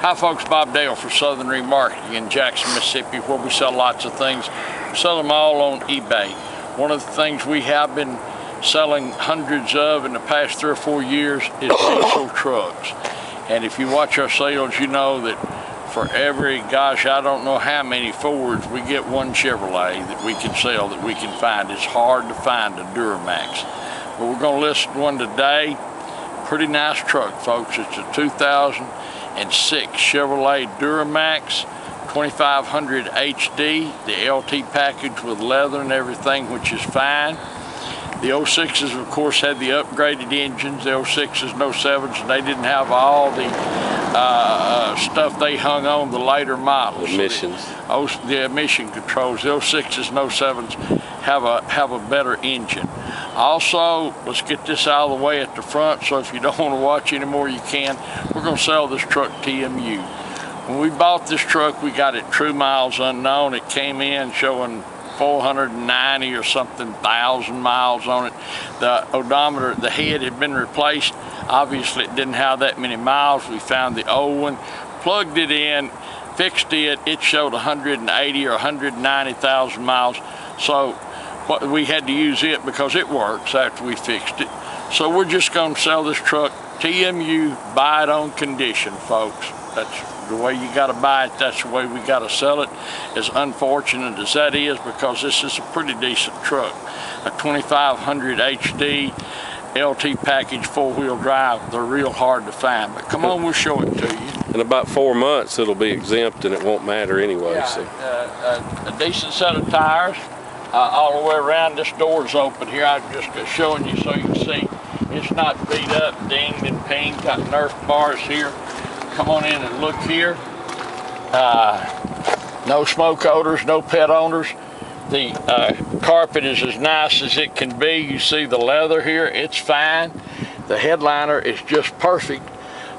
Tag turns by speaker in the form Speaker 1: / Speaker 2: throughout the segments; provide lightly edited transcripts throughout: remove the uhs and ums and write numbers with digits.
Speaker 1: Hi folks, Bob Dale for Southern Remarketing in Jackson, Mississippi, where we sell lots of things. We sell them all on eBay. One of the things we have been selling hundreds of in the past 3 or 4 years is diesel trucks. And if you watch our sales, you know that for every, gosh, I don't know how many Fords, we get one Chevrolet that we can sell, that we can find. It's hard to find a Duramax. But we're going to list one today. Pretty nice truck, folks. It's a 2006 Chevrolet Duramax 2500 HD, the LT package with leather and everything, which is fine. The 06s, of course, had the upgraded engines. The 06s and 07s, and they didn't have all the stuff they hung on the later models.
Speaker 2: Emissions.
Speaker 1: The emission controls. The 06s and 07s have a better engine. Also, let's get this out of the way at the front, so if you don't want to watch anymore, you can. We're going to sell this truck TMU. When we bought this truck, we got it true miles unknown. It came in showing 490 or something thousand miles on it. The odometer, the head had been replaced. Obviously, it didn't have that many miles. We found the old one, plugged it in, fixed it. It showed 180 or 190,000 miles. So we had to use it because it works after we fixed it. So we're just going to sell this truck TMU, buy it on condition, folks. That's the way you got to buy it. That's the way we got to sell it. As unfortunate as that is, because this is a pretty decent truck. A 2500 HD LT package 4-wheel drive. They're real hard to find, but come on, we'll show it to you.
Speaker 2: In about 4 months, it'll be exempt and it won't matter anyway.
Speaker 1: Yeah,
Speaker 2: so.
Speaker 1: A decent set of tires all the way around. This door's open here. I'm just showing you so you can see it's not beat up, dinged and pinged. Got Nerf bars here. Come on in and look here. No smoke odors, no pet owners. The carpet is as nice as it can be. You see the leather here, it's fine. The headliner is just perfect.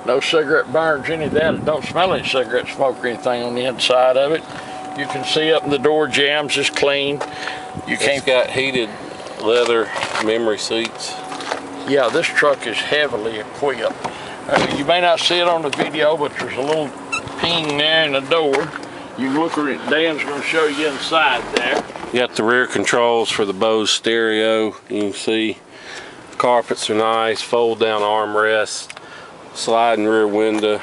Speaker 1: No cigarette burns, any of that. It don't smell any cigarette smoke or anything on the inside of it. You can see up in the door jambs is clean.
Speaker 2: It's got heated leather memory seats.
Speaker 1: Yeah, this truck is heavily equipped. You may not see it on the video, but there's a little ping there in the door. You can look at it. Dan's going to show you inside there.
Speaker 2: You got the rear controls for the Bose stereo. You can see the carpets are nice, fold down armrests, sliding rear window.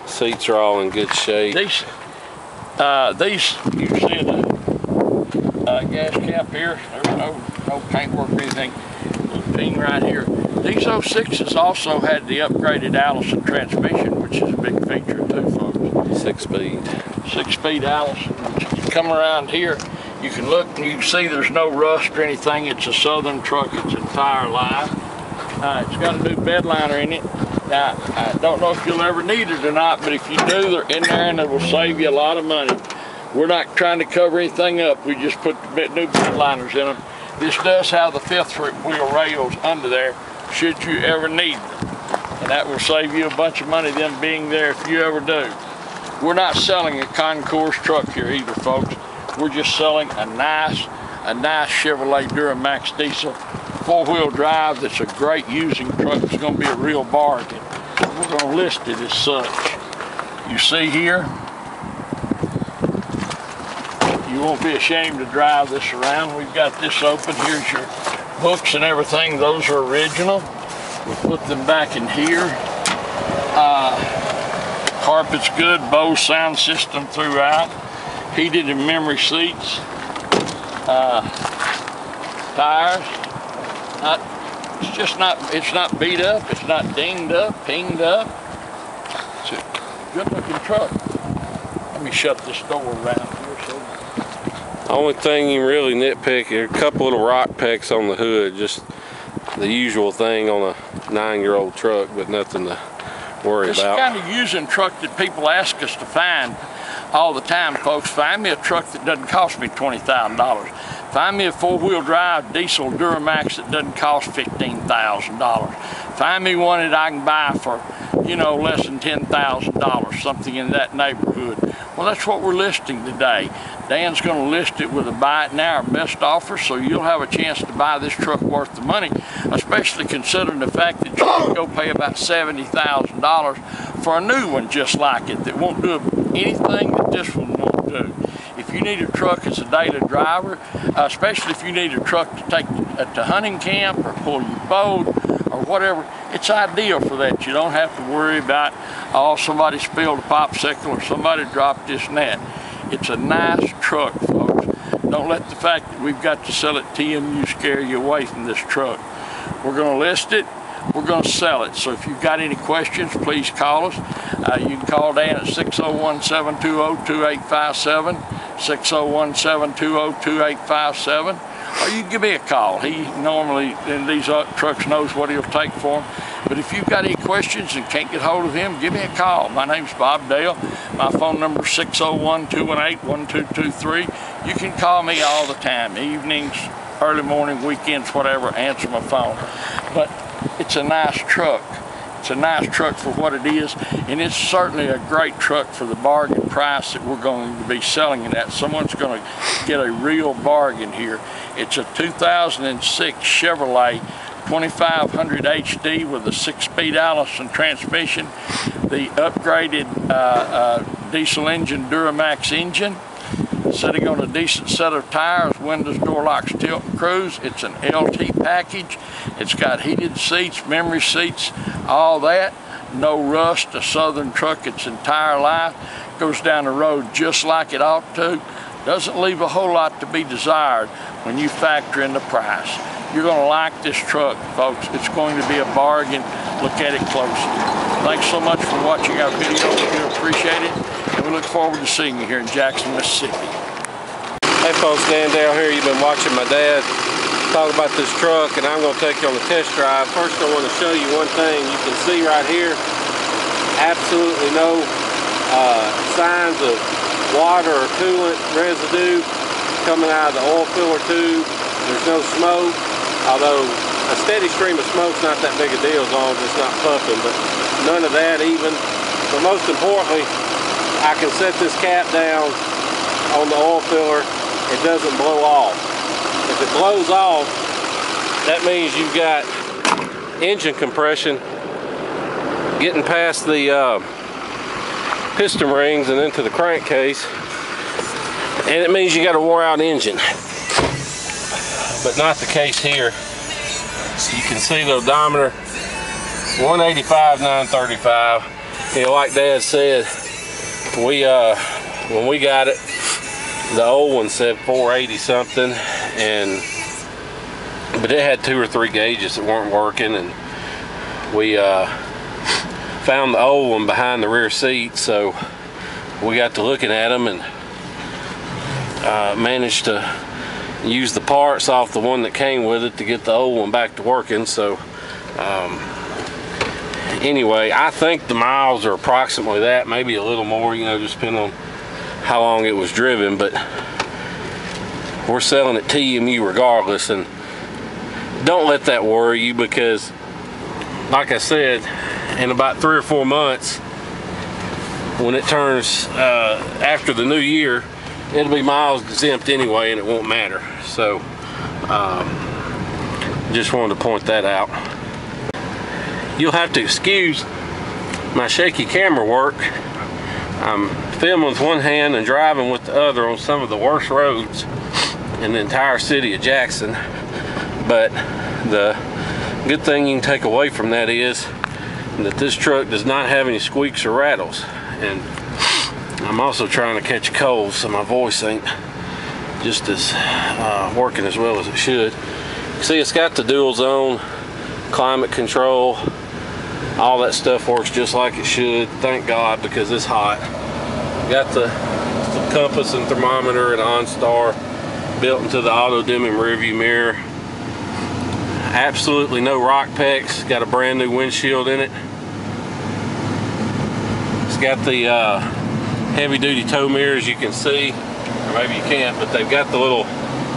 Speaker 2: Seats are all in good shape.
Speaker 1: These you see the gas cap here. There's no paintwork or anything. Little ping right here. These 06s also had the upgraded Allison transmission, which is a big feature too, folks.
Speaker 2: 6-speed.
Speaker 1: 6-speed Allison. You come around here, you can look and you can see there's no rust or anything. It's a Southern truck. It's entire live. It's got a new bed liner in it. Now, I don't know if you'll ever need it or not, but if you do, they're in there and it will save you a lot of money. We're not trying to cover anything up. We just put the new bed liners in them. This does have the 5th wheel rails under there, should you ever need them. And that will save you a bunch of money, them being there if you ever do. We're not selling a concourse truck here either, folks. We're just selling a nice Chevrolet Duramax diesel 4-wheel drive that's a great using truck. It's going to be a real bargain. We're going to list it as such. You see here, you won't be ashamed to drive this around. We've got this open. Here's your books and everything. Those are original. We'll put them back in here. Carpet's good. Bose sound system throughout. Heated and memory seats. Tires. It's not beat up. It's not dinged up, pinged up. It's a good looking truck. Let me shut this door around here.
Speaker 2: The only thing you really nitpick are a couple little rock pecks on the hood, just the usual thing on a 9-year-old truck, but nothing to worry about.
Speaker 1: It's the kind of using truck that people ask us to find all the time, folks. Find me a truck that doesn't cost me $20,000. Find me a 4-wheel drive diesel Duramax that doesn't cost $15,000. Find me one that I can buy for, you know, less than $10,000, something in that neighborhood. Well, that's what we're listing today. Dan's going to list it with a buy it now or best offer, so you'll have a chance to buy this truck worth the money, especially considering the fact that you can go pay about $70,000 for a new one just like it that won't do anything that this one won't do. If you need a truck as a daily driver, especially if you need a truck to take to hunting camp or pull your boat or whatever, it's ideal for that. You don't have to worry about, oh, somebody spilled a popsicle or somebody dropped this and that. It's a nice truck, folks. Don't let the fact that we've got to sell it TMU scare you away from this truck. We're going to list it. We're going to sell it. So if you've got any questions, please call us. You can call Dan at 601-720-2857, 601-720-2857, or you can give me a call. He normally, in these trucks, knows what he'll take for them. But if you've got any questions and can't get hold of him, give me a call. My name's Bob Dale. My phone number is 601-218-1223. You can call me all the time, evenings, early morning, weekends, whatever, answer my phone. But it's a nice truck. It's a nice truck for what it is, and it's certainly a great truck for the bargain price that we're going to be selling it at. Someone's going to get a real bargain here. It's a 2006 Chevrolet 2500 HD with a 6-speed Allison transmission, the upgraded diesel engine Duramax engine, sitting on a decent set of tires, windows, door locks, tilt and cruise. It's an LT package. It's got heated seats, memory seats, all that. No rust, a Southern truck its entire life. Goes down the road just like it ought to. Doesn't leave a whole lot to be desired when you factor in the price. You're going to like this truck, folks. It's going to be a bargain. Look at it closely. Thanks so much for watching our video. We appreciate it, and we look forward to seeing you here in Jackson, Mississippi.
Speaker 2: Hey folks, Dan Dale here. You've been watching my dad talk about this truck, and I'm going to take you on a test drive. First, I want to show you one thing. You can see right here, absolutely no signs of water or coolant residue coming out of the oil filler tube. There's no smoke, although a steady stream of smoke's not that big a deal as long as it's not puffing, but none of that even. But most importantly, I can set this cap down on the oil filler. It doesn't blow off. If it blows off, that means you've got engine compression getting past the piston rings and into the crankcase, and it means you got a wore out engine. But not the case here. You can see the odometer, 185, 935. You know, like Dad said, when we got it, the old one said 480 something, but it had 2 or 3 gauges that weren't working, and we found the old one behind the rear seat, so we got to looking at them and managed to use the parts off the one that came with it to get the old one back to working. So anyway, I think the miles are approximately that, maybe a little more, you know, just depending on how long it was driven, but we're selling at TMU regardless. And don't let that worry you, because like I said, in about 3 or 4 months, when it turns after the new year, it'll be miles exempt anyway, and it won't matter. So just wanted to point that out. You'll have to excuse my shaky camera work. I'm filming with one hand and driving with the other on some of the worst roads in the entire city of Jackson. But the good thing you can take away from that is that this truck does not have any squeaks or rattles. And I'm also trying to catch a cold, so my voice ain't just as working as well as it should. See, it's got the dual zone, climate control, all that stuff works just like it should, thank God, because it's hot. Got the compass and thermometer and OnStar built into the auto dimming rear view mirror. Absolutely no rock pecks. Got a brand new windshield in it. It's got the heavy duty tow mirrors, you can see, or maybe you can't, but they've got the little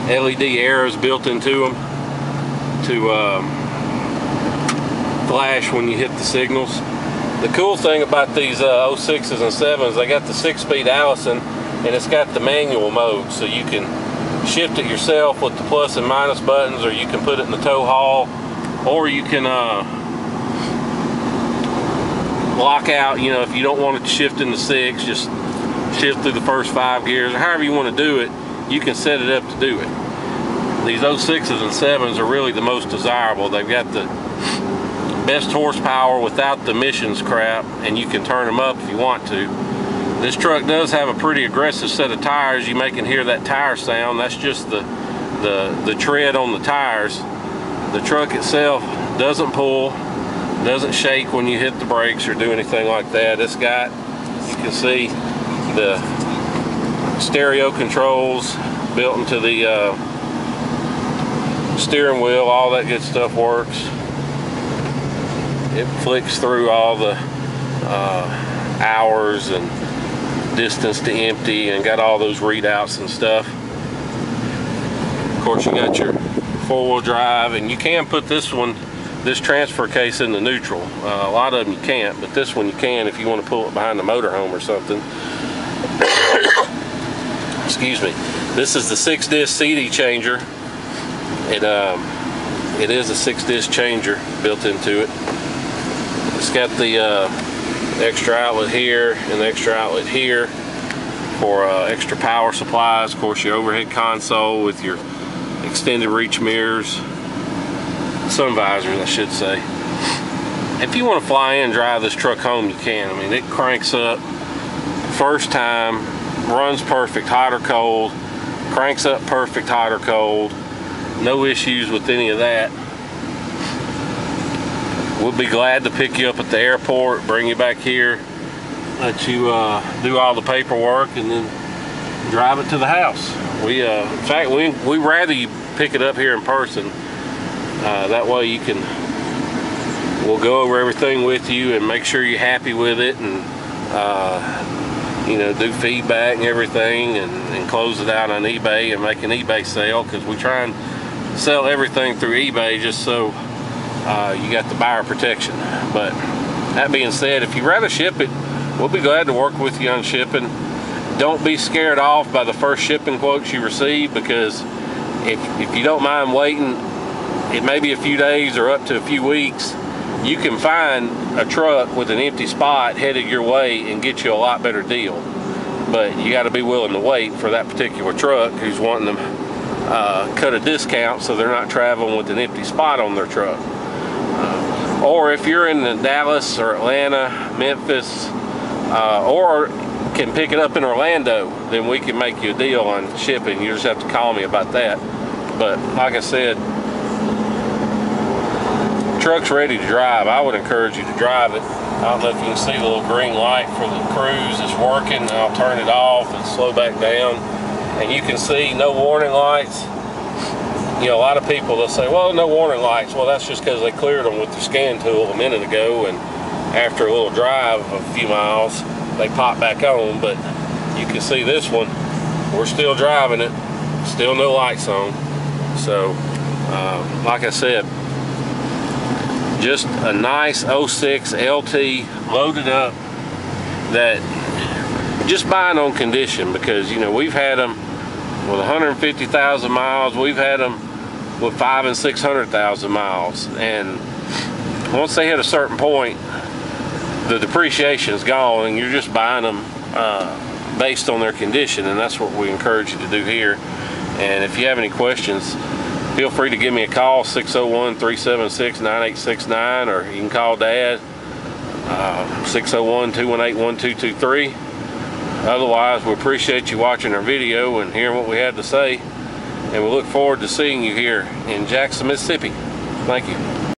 Speaker 2: LED arrows built into them to flash when you hit the signals. The cool thing about these 06s and 7s, they got the 6-speed Allison, and it's got the manual mode, so you can shift it yourself with the plus and minus buttons, or you can put it in the tow haul, or you can lockout, you know, if you don't want it to shift into 6, just shift through the first 5 gears, or however you want to do it, you can set it up to do it. These 06s and 7s are really the most desirable. They've got the best horsepower without the emissions crap, and you can turn them up if you want to. This truck does have a pretty aggressive set of tires. You may can hear that tire sound. That's just the tread on the tires. The truck itself doesn't pull, doesn't shake when you hit the brakes or do anything like that. It's got, you can see, the stereo controls built into the steering wheel. All that good stuff works. It flicks through all the hours and distance to empty, and got all those readouts and stuff. Of course, you got your 4-wheel drive, and you can put this transfer case in the neutral. A lot of them you can't, but this one you can if you want to pull it behind the motorhome or something. Excuse me. This is the 6-disc CD changer. It is a 6-disc changer built into it. It's got the extra outlet here and the extra outlet here for extra power supplies. Of course, your overhead console with your extended reach mirrors, sun visors, I should say. If you want to fly in and drive this truck home, you can. I mean, it cranks up first time, runs perfect, hot or cold, cranks up perfect, hot or cold. No issues with any of that. We'll be glad to pick you up at the airport, bring you back here, let you do all the paperwork, and then drive it to the house. In fact, we rather you pick it up here in person. That way you can, we'll go over everything with you and make sure you're happy with it, and you know, do feedback and everything, and close it out on eBay and make an eBay sale, because we try and sell everything through eBay just so you got the buyer protection. But that being said, if you'd rather ship it, we'll be glad to work with you on shipping. Don't be scared off by the first shipping quotes you receive, because if you don't mind waiting, it may be a few days or up to a few weeks, you can find a truck with an empty spot headed your way and get you a lot better deal. But you got to be willing to wait for that particular truck who's wanting to cut a discount so they're not traveling with an empty spot on their truck. Or if you're in Dallas or Atlanta, Memphis, or can pick it up in Orlando, then we can make you a deal on shipping. You just have to call me about that. But like I said, truck's ready to drive. I would encourage you to drive it. I don't know if you can see the little green light for the cruise is working. I'll turn it off and slow back down, and you can see no warning lights. You know, a lot of people, they'll say, well, no warning lights. Well, that's just because they cleared them with the scan tool a minute ago, and after a little drive of a few miles, they pop back on. But you can see this one, we're still driving it, still no lights on. So, like I said, just a nice 06 LT loaded up, that just buying on condition, because, you know, we've had them with 150,000 miles, we've had them with 500,000 and 600,000 miles, and once they hit a certain point, the depreciation is gone, and you're just buying them based on their condition, and that's what we encourage you to do here. And if you have any questions, feel free to give me a call, 601-376-9869, or you can call Dad, 601-218-1223. Otherwise, we appreciate you watching our video and hearing what we had to say, and we look forward to seeing you here in Jackson, Mississippi. Thank you.